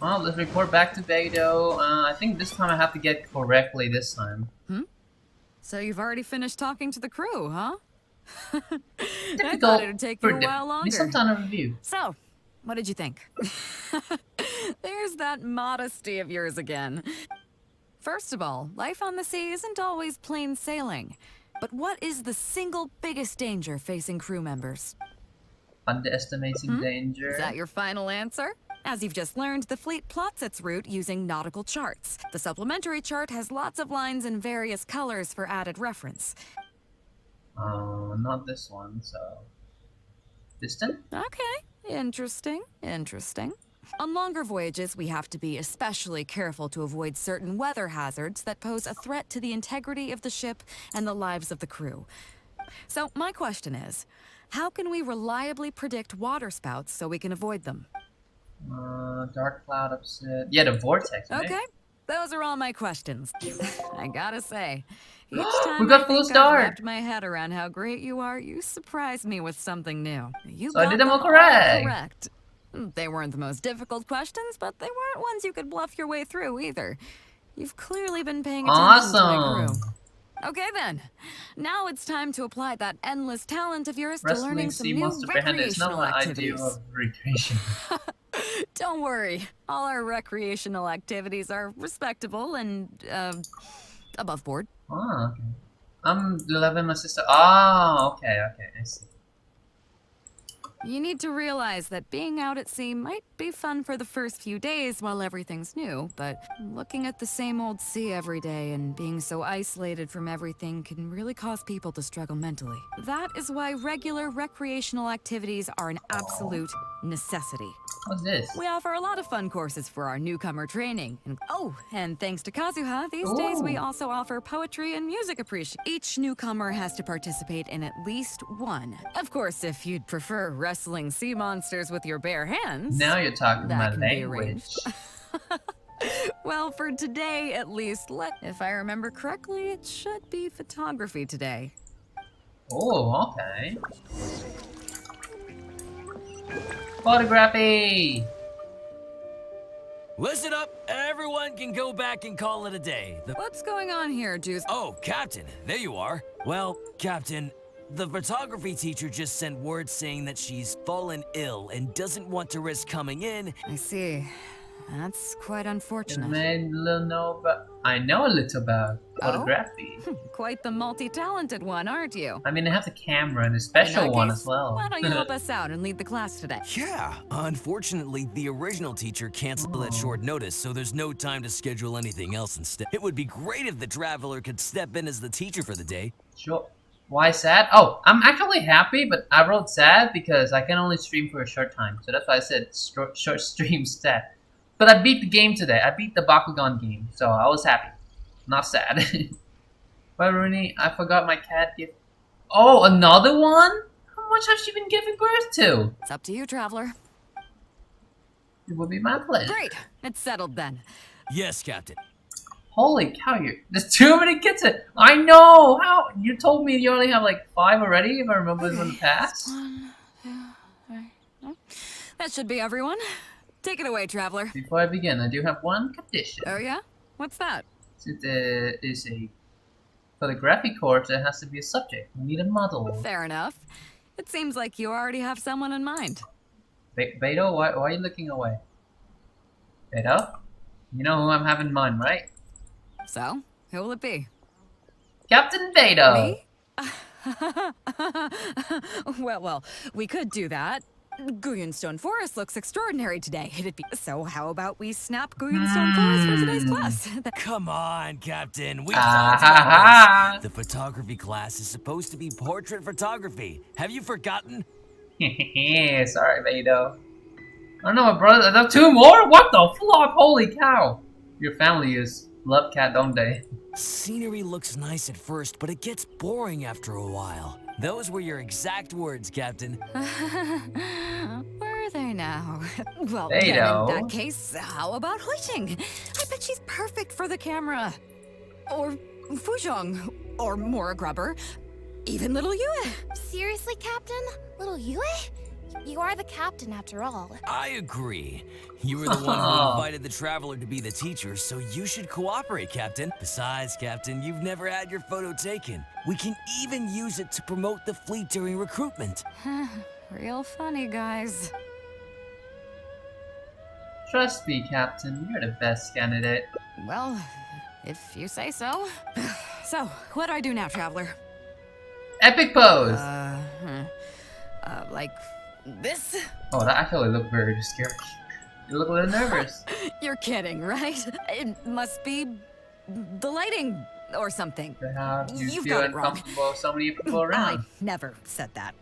Well, let's report back to Beidou. I think this time I have to get correctly this time. So you've already finished talking to the crew, huh? I Difficult thought it would take you a while longer. Need some time to review. So, what did you think? There's that modesty of yours again. First of all, life on the sea isn't always plain sailing. But what is the single biggest danger facing crew members? Underestimating danger. Is that your final answer? As you've just learned, the fleet plots its route using nautical charts. The supplementary chart has lots of lines in various colors for added reference. Not this one, so... Distant? Okay, interesting, interesting. On longer voyages, we have to be especially careful to avoid certain weather hazards that pose a threat to the integrity of the ship and the lives of the crew. So, my question is, how can we reliably predict water spouts so we can avoid them? Dark cloud upset. Yeah, the vortex, right? Okay, those are all my questions. I gotta say, each time we got I full think I've star. wrapped my head around how great you are, you surprise me with something new. You So I got did them all all correct. correct. They weren't the most difficult questions, but they weren't ones you could bluff your way through either. You've clearly been paying attention to my crew. Okay then, now it's time to apply that endless talent of yours to learning some new recreational activities. Of recreation. Don't worry, all our recreational activities are respectable and, above board. Oh, okay. I'm loving my sister. Oh, okay, I see. You need to realize that being out at sea might be fun for the first few days while everything's new, but looking at the same old sea every day and being so isolated from everything can really cause people to struggle mentally. That is why regular recreational activities are an absolute necessity. What's this? We offer a lot of fun courses for our newcomer training. And thanks to Kazuha, these days we also offer poetry and music appreciation. Each newcomer has to participate in at least one. Of course, if you'd prefer wrestling sea monsters with your bare hands, Now you're talking that my can be language. arranged. Well, for today at least, if I remember correctly, it should be photography today. Oh, okay. Photography! Listen up, everyone can go back and call it a day. What's going on here, Juice? Oh, Captain, there you are. Well, Captain, the photography teacher just sent word saying that she's fallen ill and doesn't want to risk coming in. I see. That's quite unfortunate. I know a little about photography. Quite the multi-talented one, aren't you? I mean, I have the camera and a special one as well. Why don't you help us out and lead the class today? Yeah, unfortunately, the original teacher canceled at short notice, so there's no time to schedule anything else instead. It would be great if the traveler could step in as the teacher for the day. Sure. Why sad? Oh, I'm actually happy, but I wrote sad because I can only stream for a short time. So that's why I said short stream stat. But I beat the game today. I beat the Bakugan game, so I was happy. Not sad. Buddierooney, I forgot my cat gift. Oh, another one? How much has she been giving birth to? It's up to you, traveler. It would be my pleasure. Great. It's settled then. Yes, Captain. Holy cow, there's too many kids. I know! How? You told me you only have like 5 already, if I remember from the past. 1, 2, 3. That should be everyone. Take it away, traveler. Before I begin, I do have one condition. Oh yeah? What's that? Since there is a photography course, there has to be a subject. We need a model. Fair enough. It seems like you already have someone in mind. Beidou, why are you looking away? Beidou? You know who I'm having in mind, right? So, who will it be? Captain Beidou! Me? well, we could do that. Guyunstone Forest looks extraordinary today. It'd be so. How about we snap Guyunstone Forest for today's class? Come on, Captain. We talked about this. The photography class is supposed to be portrait photography. Have you forgotten? Sorry, Beidou. I don't know, brother. Are there 2 more? What the flop? Holy cow! Your family is love cat, don't they? Scenery looks nice at first, but it gets boring after a while. Those were your exact words, Captain. Were they now? Well, Beidou. then in that case, how about Huiting? I bet she's perfect for the camera. Or Fuzhong. Or Mora Grubber. Even little Yue. Seriously, Captain? Little Yue? You are the captain after all. I agree. You were the one who invited the traveler to be the teacher, so you should cooperate, Captain. Besides, Captain, you've never had your photo taken. We can even use it to promote the fleet during recruitment. Real funny, guys. Trust me, Captain. You're the best candidate. Well, if you say so. So, what do I do now, traveler? Epic pose! Like this? Oh, that actually looked very scary. You look a little nervous. You're kidding, right? It must be the lighting or something. You've got feel it wrong. uncomfortable with so many people around. I never said that.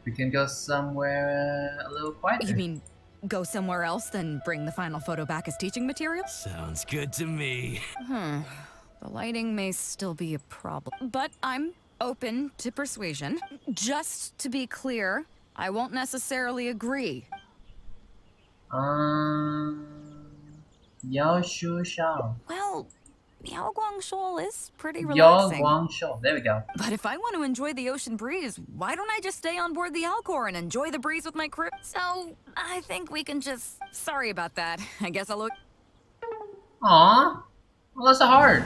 We can go somewhere a little quieter. You mean go somewhere else, then bring the final photo back as teaching material? Sounds good to me. The lighting may still be a problem, but I'm open to persuasion. Just to be clear, I won't necessarily agree. Yao Shu Shao. Well, Miao Guangshou is pretty Yao relaxing. Guangshou. There we go. But if I want to enjoy the ocean breeze, why don't I just stay on board the Alcor and enjoy the breeze with my crew? So, I think we can just... Sorry about that. I guess I'll look... Aww. Well, that's hard.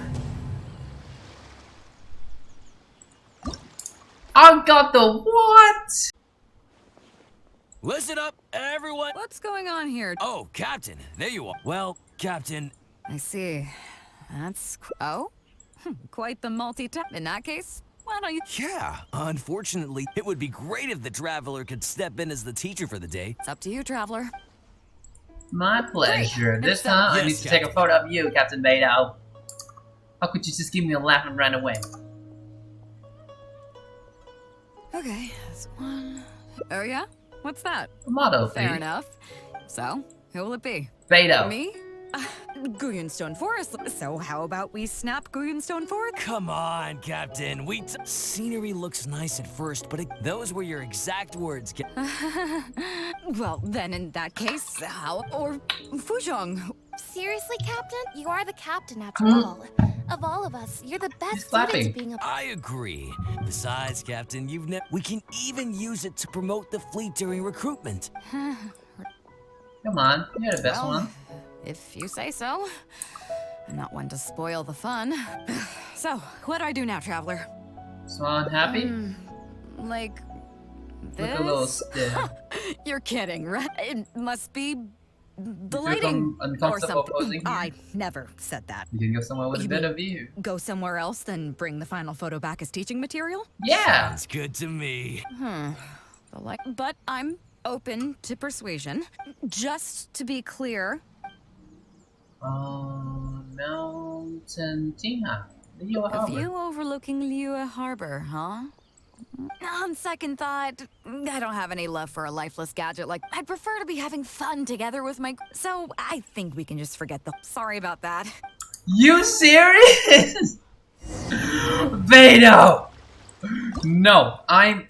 I got the what? Listen up, everyone. What's going on here? Oh, Captain, there you are. Well, Captain... I see. That's... Oh? Quite the multi-tap. In that case, why don't you... Yeah, unfortunately, it would be great if the traveler could step in as the teacher for the day. It's up to you, traveler. My pleasure. This time, I need to take a photo of you, Captain Beidou. How could you just give me a laugh and run away? Okay, that's one... Oh yeah? What's that? Tomato, Fair please. enough. So, who will it be? Beidou. Me? Guyenstone Forest. So how about we snap Guyenstone Forest? Come on, Captain. Scenery looks nice at first, but those were your exact words. Well, then in that case, how? Or Fuzhong. Seriously, Captain? You are the captain after all. Of all of us, you're the best suited to being a... I agree. Besides, Captain, we can even use it to promote the fleet during recruitment. Come on, you're the best one. If you say so. I'm not one to spoil the fun. So, what do I do now, Traveler? Swan happy? Like Look this? a little stiff. You're kidding, right? It must be the You feel lighting or uncomfortable something. posing here? I never said that. You can go somewhere with a You better mean view. Go somewhere else, then bring the final photo back as teaching material? Yeah! Sounds good to me. But I'm open to persuasion. Just to be clear. Mountain Tina. Liyue A Harbor. view overlooking Liyue Harbor, huh? On second thought, I don't have any love for a lifeless gadget like... I'd prefer to be having fun together with my... So I think we can just forget the... Sorry about that. You serious? Beidou! No, I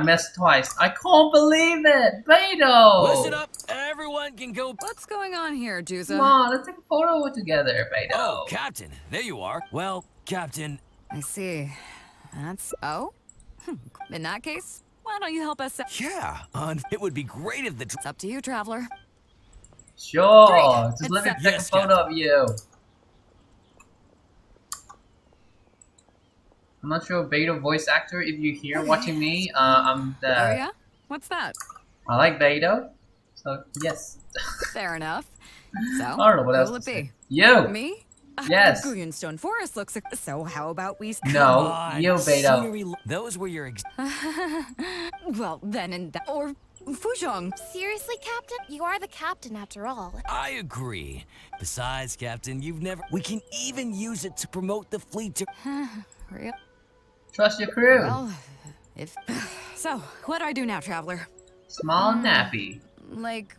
messed twice. I can't believe it! Beidou! Listen up, everyone can go. What's going on here, Juza? Come on, let's take a photo together, Beidou. Oh, Captain, there you are. Well, Captain. I see. That's... Oh? In that case, why don't you help us... Yeah, it would be great if the... It's up to you, Traveler. Sure, Great. just let me It's take a photo of you. I'm not sure Beidou voice actor, if you're here watching me, I'm the... Oh yeah? What's that? I like Beidou, so yes. Fair enough. So, I don't know what who else will to it be? say. You! Me? Yes. Guyenstone Forest looks... So how about we... No, on, you Beidou. Those were your... Well, then in that... Or Fuzhong. Seriously, Captain? You are the captain after all. I agree. Besides, Captain, we can even use it to promote the fleet. Real? Trust your crew. Well, if... So, what do I do now, Traveler? Small nappy. Like...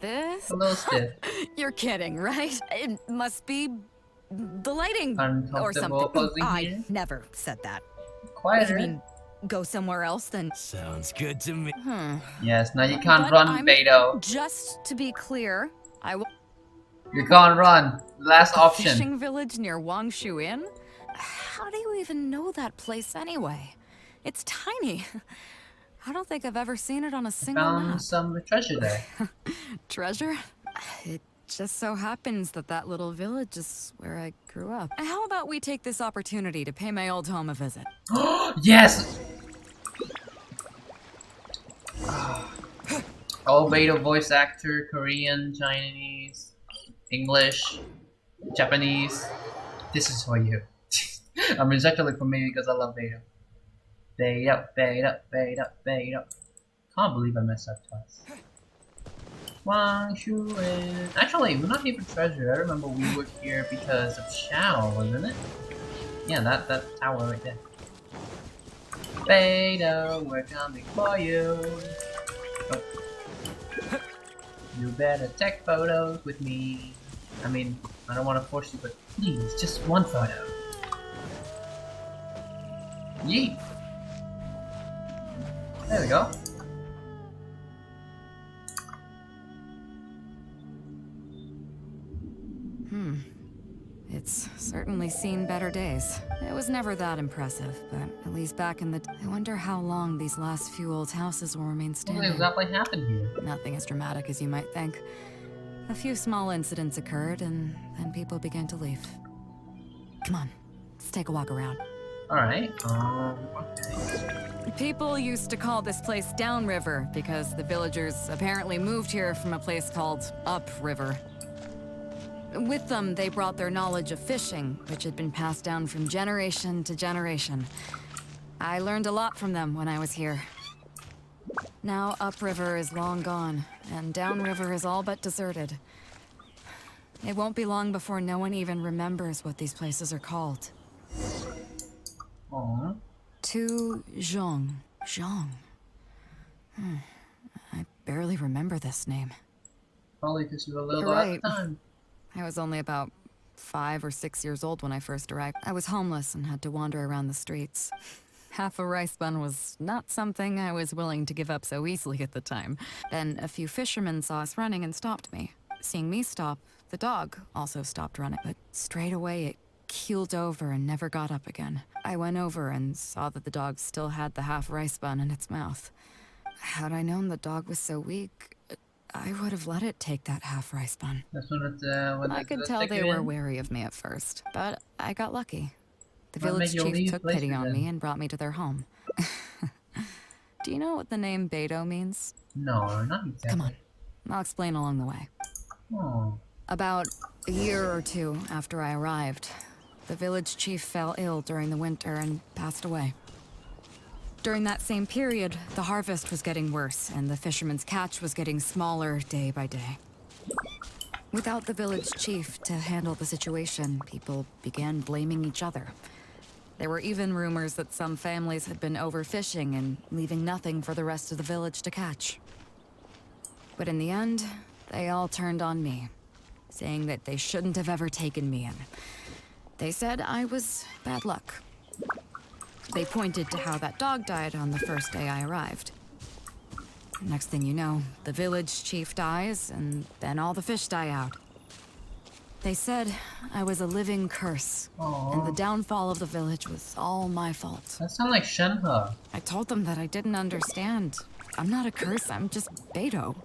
This? A little stiff. You're kidding, right? It must be... The lighting or Uncomfortable something. posing I here? never said that. Quieter. You mean go somewhere else then? Sounds good to me. Yes, now you can't But run, I'm- Beidou. Just to be clear, I will... You can't run. Last option. Fishing village near Wangshu Inn? How do you even know that place anyway? It's tiny. I don't think I've ever seen it on a single Found map. some treasure there. Treasure? It just so happens that that little village is where I grew up. How about we take this opportunity to pay my old home a visit? Yes! All Beidou voice actor, Korean, Chinese, English, Japanese. This is for you. I'm exactly for me because I love Beidou. Beidou. Can't believe I messed up twice. Wangshu Inn. Actually, we're not here for treasure. I remember we were here because of Xiao, wasn't it? Yeah, that tower right there. Beidou, we're coming for you. Oh. You better take photos with me. I mean, I don't want to force you, but please, just one photo. Yeet. There we go. It's certainly seen better days. It was never that impressive, but at least back in the... I wonder how long these last few old houses will remain What standing. exactly happened here? Nothing as dramatic as you might think. A few small incidents occurred, and then people began to leave. Come on, let's take a walk around. Alright, okay. People used to call this place Downriver because the villagers apparently moved here from a place called Upriver. With them, they brought their knowledge of fishing, which had been passed down from generation to generation. I learned a lot from them when I was here. Now Upriver is long gone, and Downriver is all but deserted. It won't be long before no one even remembers what these places are called. Aww. To Zhong. Zhong. I barely remember this name. Probably because you were little You're at right. the time. I was only about 5 or 6 years old when I first arrived. I was homeless and had to wander around the streets. Half a rice bun was not something I was willing to give up so easily at the time. Then a few fishermen saw us running and stopped me. Seeing me stop, the dog also stopped running, but straight away it keeled over and never got up again. I went over and saw that the dog still had the half rice bun in its mouth. Had I known the dog was so weak, I would have let it take that half rice bun. That's when I could tell they were wary of me at first, but I got lucky. The village chief took pity on me and brought me to their home. Do you know what the name Beidou means? No, not exactly. Come on, I'll explain along the way. Oh. About a year or two after I arrived, the village chief fell ill during the winter and passed away. During that same period, the harvest was getting worse and the fishermen's catch was getting smaller day by day. Without the village chief to handle the situation, people began blaming each other. There were even rumors that some families had been overfishing and leaving nothing for the rest of the village to catch. But in the end, they all turned on me, saying that they shouldn't have ever taken me in. They said I was bad luck. They pointed to how that dog died on the first day I arrived. Next thing you know, the village chief dies, and then all the fish die out. They said I was a living curse, and the downfall of the village was all my fault. That sounds like Shenhe. I told them that I didn't understand. I'm not a curse, I'm just Beidou.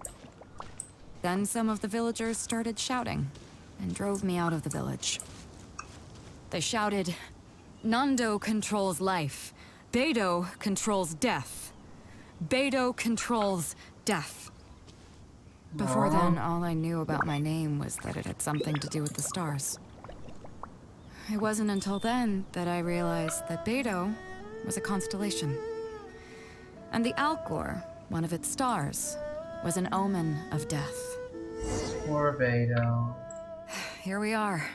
Then some of the villagers started shouting, and drove me out of the village. They shouted, "Nando controls life. Beidou controls death. Beidou controls death." Before then, all I knew about my name was that it had something to do with the stars. It wasn't until then that I realized that Beidou was a constellation. And the Alcor, one of its stars, was an omen of death. Poor Beidou. Here we are.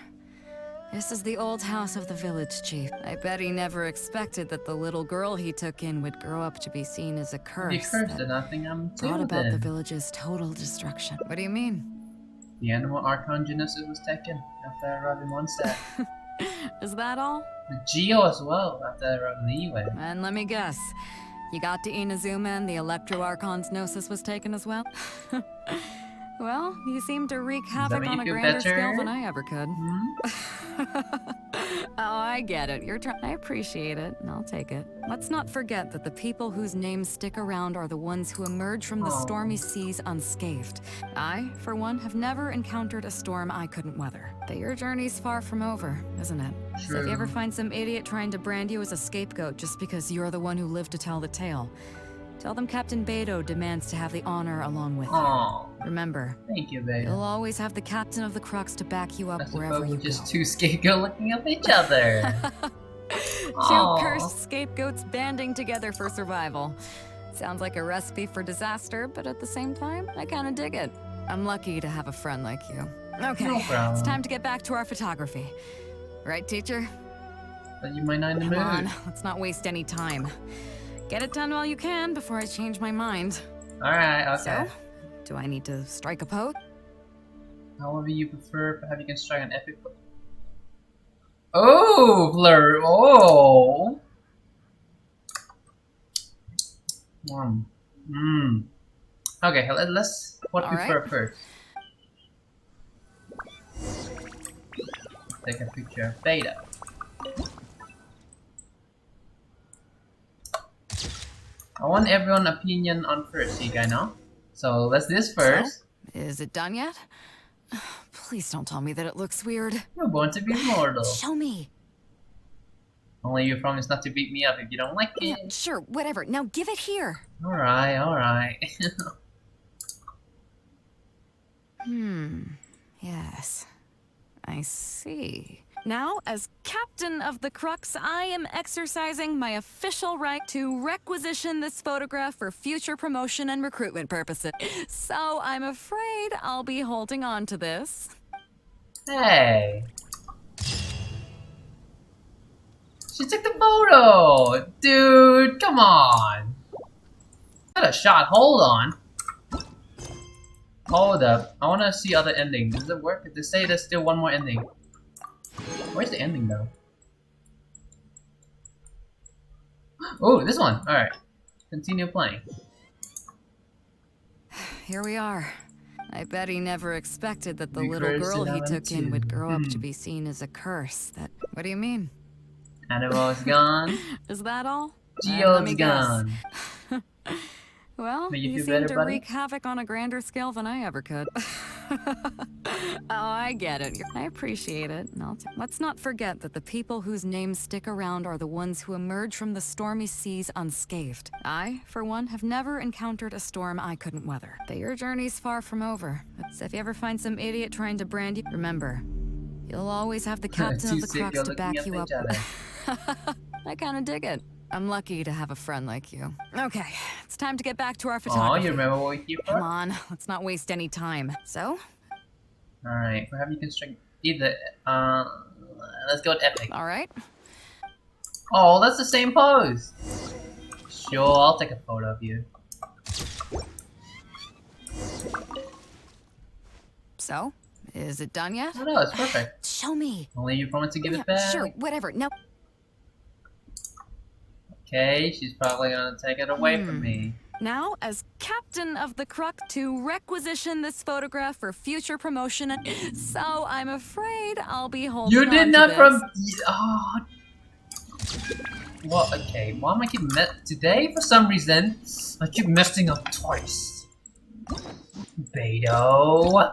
This is the old house of the village chief. I bet he never expected that the little girl he took in would grow up to be seen as a curse. You cursed it, nothing I'm brought about the village's total destruction. What do you mean? The animal Archon Genesis was taken after I arrived in Mondstadt. Is that all? The Geo as well after I arrived in Liyue. And let me guess, you got to Inazuma and the Electro Archon's Gnosis was taken as well? Well, you seem to wreak havoc on a grander scale than I ever could. Oh, I get it. You're trying. I appreciate it, and I'll take it. Let's not forget that the people whose names stick around are the ones who emerge from the stormy seas unscathed. I, for one, have never encountered a storm I couldn't weather. But your journey's far from over, isn't it? True. So if you ever find some idiot trying to brand you as a scapegoat just because you're the one who lived to tell the tale, tell them Captain Beidou demands to have the honor along with you. Remember, thank you, Beidou. You'll always have the captain of the Crux to back you up wherever you go. Just two scapegoats looking at each other. Two cursed scapegoats banding together for survival. Sounds like a recipe for disaster, but at the same time, I kinda dig it. I'm lucky to have a friend like you. Okay, No problem. it's time to get back to our photography. Right, teacher? But you might not in the mood. Come on, let's not waste any time. Get it done while you can before I change my mind. Alright, okay. So, do I need to strike a pose? However you prefer, perhaps you can strike an epic pose. Oh, Blur! Oh! Okay, let's. What do you prefer first? Take a picture of Beidou. I want everyone's opinion on first, you guys know? So let's do this first. So, is it done yet? Please don't tell me that it looks weird. You're born to be immortal. Show me. Only you promise not to beat me up if you don't like it. Yeah, sure, whatever. Now give it here. Alright, alright. Yes. I see. Now, as captain of the Crux, I am exercising my official right to requisition this photograph for future promotion and recruitment purposes. So I'm afraid I'll be holding on to this. Hey. She took the photo! Dude, come on! Got a shot. Hold on. Hold up. I want to see other ending. Does it work? They say there's still one more ending. Where's the ending though? Oh, this one. All right. Continue playing. Here we are. I bet he never expected that the little girl he took in would grow up to be seen as a curse. What do you mean? Animal's gone. Is that all? Geo's gone. Well, Make you feel seem better, to buddy? wreak havoc on a grander scale than I ever could. Oh, I get it. I appreciate it. Let's not forget that the people whose names stick around are the ones who emerge from the stormy seas unscathed. I, for one, have never encountered a storm I couldn't weather. But your journey's far from over. So if you ever find some idiot trying to brand you, remember, you'll always have the captain of the crux to back you up. I kinda dig it. I'm lucky to have a friend like you. Okay, it's time to get back to our photography. Oh, you remember what we keep for? Come on, let's not waste any time. So? Alright, we're having construct either let's go with epic. Alright. Oh, that's the same pose. Sure, I'll take a photo of you. So? Is it done yet? Oh no, it's perfect. Show me. Only you promise to give it back. Sure, whatever. No. Okay, she's probably gonna take it away from me. Now, as captain of the Crook, to requisition this photograph for future promotion, so I'm afraid I'll be holding You on did to not this. from. Oh. Well, okay. Why am I keep today? For some reason, I keep messing up twice. Beidou.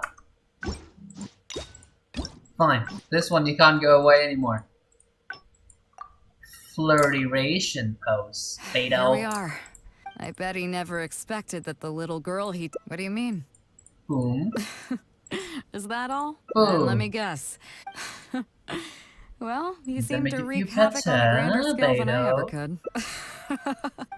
Fine. This one you can't go away anymore. Flirty-ration pose. Beidou. Here we are. I bet he never expected that the little girl he... What do you mean? Boom. Is that all? Boom. Let me guess. Well, you Does that seem make to you wreak feel havoc on a grander better, scale than I ever Beidou? could.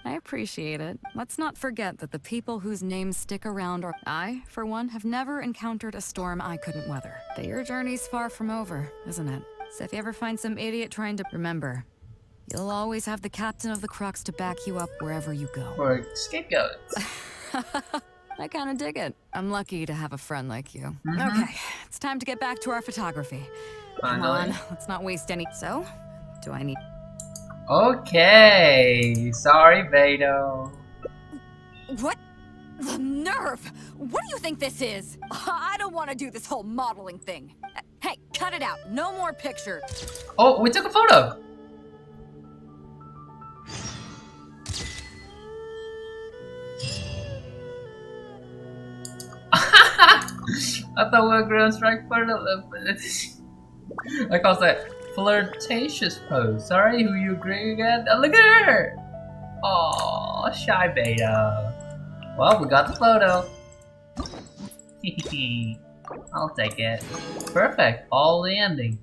I appreciate it. Let's not forget that the people whose names stick around are... I, for one, have never encountered a storm I couldn't weather. But your journey's far from over, isn't it? So if you ever find some idiot trying to... Remember, you'll always have the captain of the Crux to back you up wherever you go. Or scapegoats. I kinda dig it. I'm lucky to have a friend like you. Mhm. Okay, it's time to get back to our photography. Come Finally. on, let's not waste any... So, do I need... Okay. Sorry, Beidou. What? The nerve! What do you think this is? I don't want to do this whole modeling thing. Hey, cut it out. No more pictures. Oh, we took a photo. I thought we were going to strike for I call that flirtatious pose. Sorry, who you agree again? Oh, look at her! Aww, shy Beidou. Well, we got the photo. I'll take it. Perfect. All the ending.